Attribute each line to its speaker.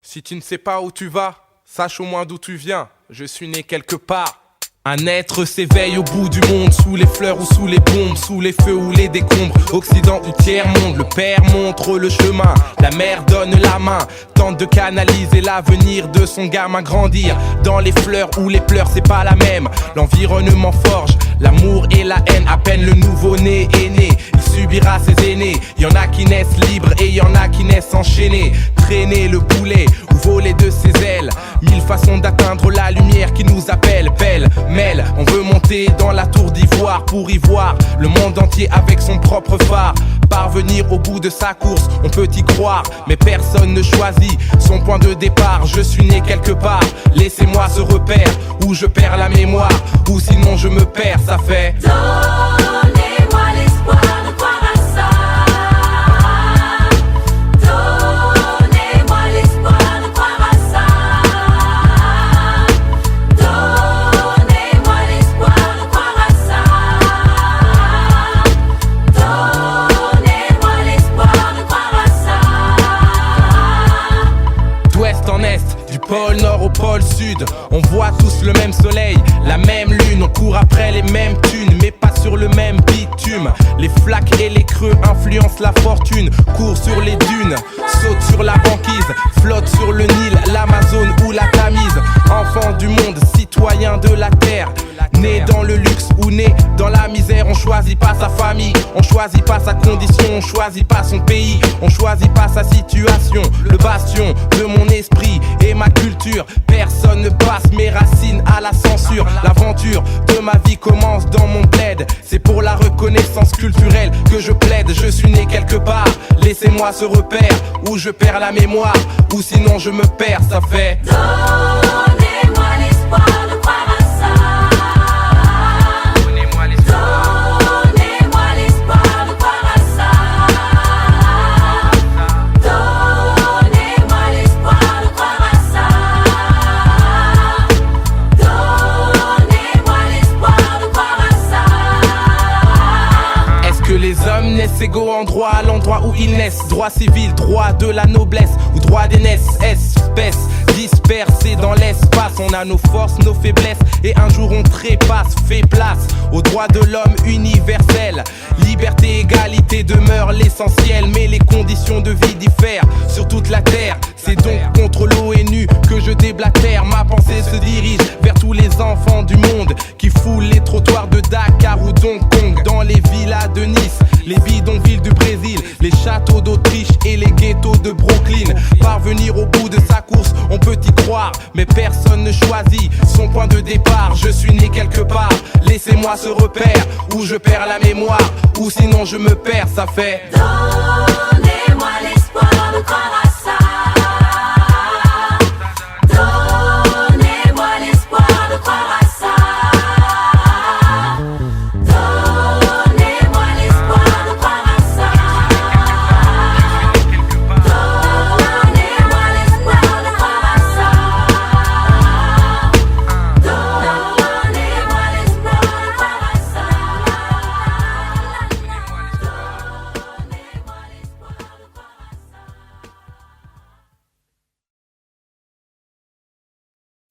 Speaker 1: Si tu ne sais pas où tu vas, sache au moins d'où tu viens. Je suis né quelque part. Un être s'éveille au bout du monde, sous les fleurs ou sous les bombes, sous les feux ou les décombres, Occident ou tiers-monde. Le père montre le chemin, la mère donne la main, tente de canaliser l'avenir de son gamin. Grandir dans les fleurs ou les pleurs, c'est pas la même. L'environnement forge l'amour et la haine. À peine le nouveau-né est né, il subira ses aînés. Y en a qui naissent libres et y en a qui naissent enchaînés. Traîner le boulet ou voler de ses ailes, mille façons d'atteindre la lumière qui nous appelle. Pêle-mêle, on veut monter dans la tour d'ivoire pour y voir le monde entier avec son propre phare. Parvenir au bout de sa course, on peut y croire, mais personne ne choisit son point de départ. Je suis né quelque part, laissez-moi ce repère où je perds la mémoire, ou sinon je me perds, ça fait.
Speaker 2: Donnez-moi l'espoir de croire à ça. Donnez-moi l'espoir de croire à ça. Donnez-moi l'espoir de croire à ça. Donnez-moi l'espoir de croire à ça.
Speaker 1: D'ouest en est, du pôle nord au pôle sud, on voit tous le même soleil, la même lune. On court après les mêmes thunes, mais pas sur le même bitume. Les flaques et les creux influencent la fortune. Cours sur les dunes, saute sur la banquise, flotte sur le Nil, l'Amazone ou la Tamise. Enfant du monde, citoyen de la terre, né dans le luxe ou né dans la misère. On choisit pas sa famille, on choisit pas sa condition, on choisit pas son pays, on choisit pas sa situation. Le bastion de mon esprit et ma culture, personne ne passe mes racines à la censure. L'aventure de ma vie commence dans mon bled, c'est pour la reconnaissance culturelle que je plaide. Je suis né quelque part, laissez-moi ce repère où je perds la mémoire, ou sinon je me perds, ça fait.
Speaker 2: Donnez-moi l'espoir de croire à ça.
Speaker 1: Donnez-moi l'espoir.
Speaker 2: Donnez-moi l'espoir de croire à ça. Donnez-moi l'espoir de croire à ça. Donnez-moi l'espoir de croire à ça.
Speaker 1: Est-ce que les hommes naissent égaux en droit à l'endroit où ils naissent? Droit civil, droit de la noblesse ou droit d'aînesse? Espèce dispersée dans l'espace, on a nos forces, nos faiblesses, et un jour on trépasse, fait place aux droits de l'homme universel. Liberté, égalité demeure l'essentiel, mais les conditions de vie diffèrent sur toute la terre. C'est donc contre l'ONU que je déblatère. Ma pensée se dirige vers tous les enfants du monde qui foulent les trottoirs de Dakar ou d'Hong Kong, dans les villas de Nice, les bidonvilles du Brésil, les châteaux d'Autriche et les ghettos de Brooklyn. Parvenir au bout de sa course, on peut y croire, mais personne ne choisit son point de départ. Je suis né quelque part, laissez-moi ce repère où je perds la mémoire, ou sinon je me perds, ça fait.
Speaker 2: Donnez-moi